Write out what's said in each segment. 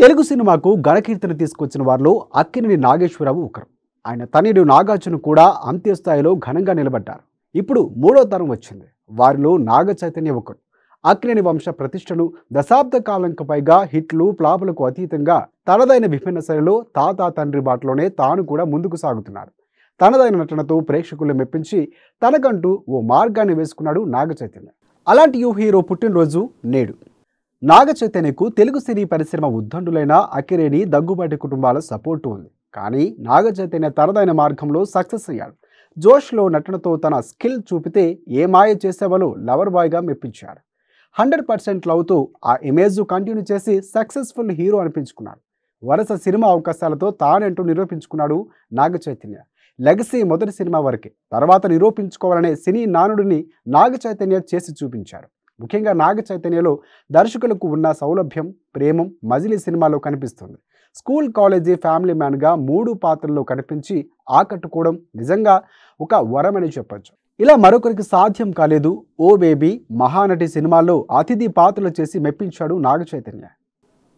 తెలుగు సినిమాకు ఘనకీర్తిని తీసుకొచ్చిన వారిలో అక్కినేని నాగేశ్వరరావు ఒకరు. ఆయన తనయుడు నాగార్జున కూడా అంతే స్థాయిలో ఘనంగా నిలబడ్డారు. ఇప్పుడు మూడో తరం వచ్చింది. వారిలో నాగ చైతన్య ఒకరు. అక్కినేని వంశ ప్రతిష్టను దశాబ్ద కాలంకు పైగా హిట్లు ఫ్లాపులకు అతీతంగా తనదైన విభిన్న శైలిలో తాత తండ్రి బాటలోనే తాను కూడా ముందుకు సాగుతున్నాడు. తనదైన నటనతో ప్రేక్షకులు మెప్పించి తనకంటూ ఓ మార్గాన్ని వేసుకున్నాడు నాగ చైతన్య. అలాంటి యువ హీరో పుట్టినరోజు నేడు. నాగ చైతన్యకు తెలుగు సినీ పరిశ్రమ ఉద్దండులైన అక్కినేని, దగ్గుబాటి కుటుంబాల సపోర్టు ఉంది. కానీ నాగ చైతన్య తనదైన మార్గంలో సక్సెస్ అయ్యాడు. జోష్లో నటనతో తన స్కిల్ చూపితే ఏ మాయ చేసేవాళ్ళు లవర్ బాయ్గా మెప్పించాడు. 100% లవ్తో ఆ ఇమేజ్ కంటిన్యూ చేసి సక్సెస్ఫుల్ హీరో అనిపించుకున్నాడు. వరుస సినిమా అవకాశాలతో తానంటూ నిరూపించుకున్నాడు నాగ చైతన్య. లెగసీ మొదటి సినిమా వరకే, తర్వాత నిరూపించుకోవాలనే సినీ నానుడిని నాగ చైతన్య చేసి చూపించాడు. ముఖ్యంగా నాగ చైతన్యలో దర్శకులకు ఉన్న సౌలభ్యం, ప్రేమం మజిలీ సినిమాలో కనిపిస్తుంది. స్కూల్, కాలేజీ, ఫ్యామిలీ మ్యాన్గా 3 పాత్రల్లో కనిపించి ఆకట్టుకోవడం నిజంగా ఒక వరమని చెప్పొచ్చు. ఇలా మరొకరికి సాధ్యం కాలేదు. ఓ బేబీ, మహానటి సినిమాల్లో అతిథి పాత్రలు చేసి మెప్పించాడు నాగ చైతన్య.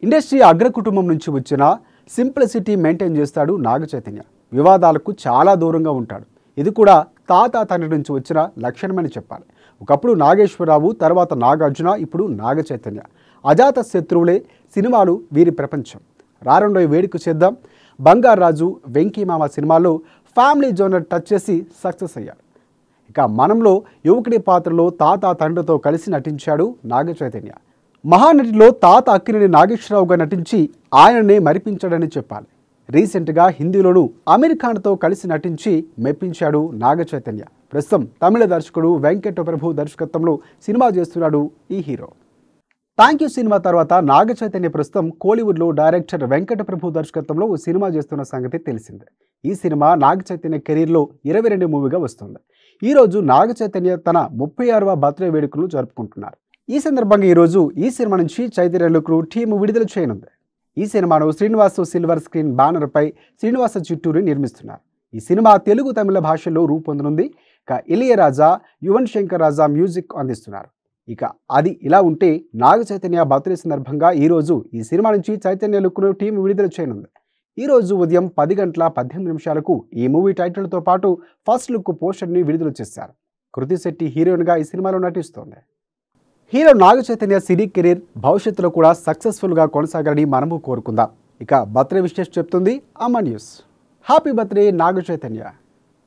ఇండస్ట్రీ అగ్ర కుటుంబం నుంచి వచ్చిన సింప్లిసిటీ మెయింటైన్ చేస్తాడు నాగ చైతన్య. వివాదాలకు చాలా దూరంగా ఉంటాడు. ఇది కూడా తాత తండ్రి నుంచి వచ్చిన లక్షణమని చెప్పాలి. ఒకప్పుడు నాగేశ్వరరావు, తర్వాత నాగార్జున, ఇప్పుడు నాగ చైతన్య. అజాత శత్రువులే సినిమాలు వీరి ప్రపంచం. రారండో వేడుక చేద్దాం, బంగారాజు, వెంకీమామ సినిమాల్లో ఫ్యామిలీ జోనర్ టచ్ చేసి సక్సెస్ అయ్యాడు. ఇక మనంలో యువకుడి పాత్రలో తాత తండ్రితో కలిసి నటించాడు నాగ చైతన్య. మహానటిలో తాత అక్కినేని నాగేశ్వరరావుగా నటించి ఆయననే మరిపించాడని చెప్పాలి. రీసెంట్గా హిందీలోనూ అమీర్ ఖాన్తో కలిసి నటించి మెప్పించాడు నాగ చైతన్య. ప్రస్తుతం తమిళ దర్శకుడు వెంకట ప్రభు దర్శకత్వంలో సినిమా చేస్తున్నాడు ఈ హీరో. థ్యాంక్ యూ సినిమా తర్వాత నాగ చైతన్య ప్రస్తుతం కోలీవుడ్లో డైరెక్టర్ వెంకట ప్రభు దర్శకత్వంలో ఓ సినిమా చేస్తున్న సంగతి తెలిసిందే. ఈ సినిమా నాగ చైతన్య కెరీర్లో 22 మూవీగా వస్తుంది. ఈరోజు నాగ చైతన్య తన 36వ బర్త్డే వేడుకలు జరుపుకుంటున్నారు. ఈ సందర్భంగా ఈరోజు ఈ సినిమా నుంచి చైతన్య లుక్ టీమ్ విడుదల చేయనుంది. ఈ సినిమాను శ్రీనివాసు సిల్వర్ స్క్రీన్ బ్యానర్పై శ్రీనివాస చిట్టూరి నిర్మిస్తున్నారు. ఈ సినిమా తెలుగు, తమిళ భాషల్లో రూపొందనుంది. ఇక ఇళయరాజా, యువన్ శంకర్ రాజా మ్యూజిక్ అందిస్తున్నారు. ఇక అది ఇలా ఉంటే నాగ చైతన్య బర్త్డే సందర్భంగా ఈరోజు ఈ సినిమా నుంచి చైతన్య లుక్ను టీం విడుదల చేయనుంది. ఈరోజు ఉదయం 10 గంటల 18 నిమిషాలకు ఈ మూవీ టైటిల్తో పాటు ఫస్ట్ లుక్ పోస్టర్ని విడుదల చేశారు. కృతి శెట్టి హీరోయిన్గా ఈ సినిమాలో నటిస్తోంది. హీరో నాగ చైతన్య సినీ కెరీర్ భవిష్యత్తులో కూడా సక్సెస్ఫుల్గా కొనసాగాలని మనము కోరుకుందాం. ఇక బర్త్డే విషయం చెప్తుంది అమ్మ news. Happy birthday Naga Chaitanya.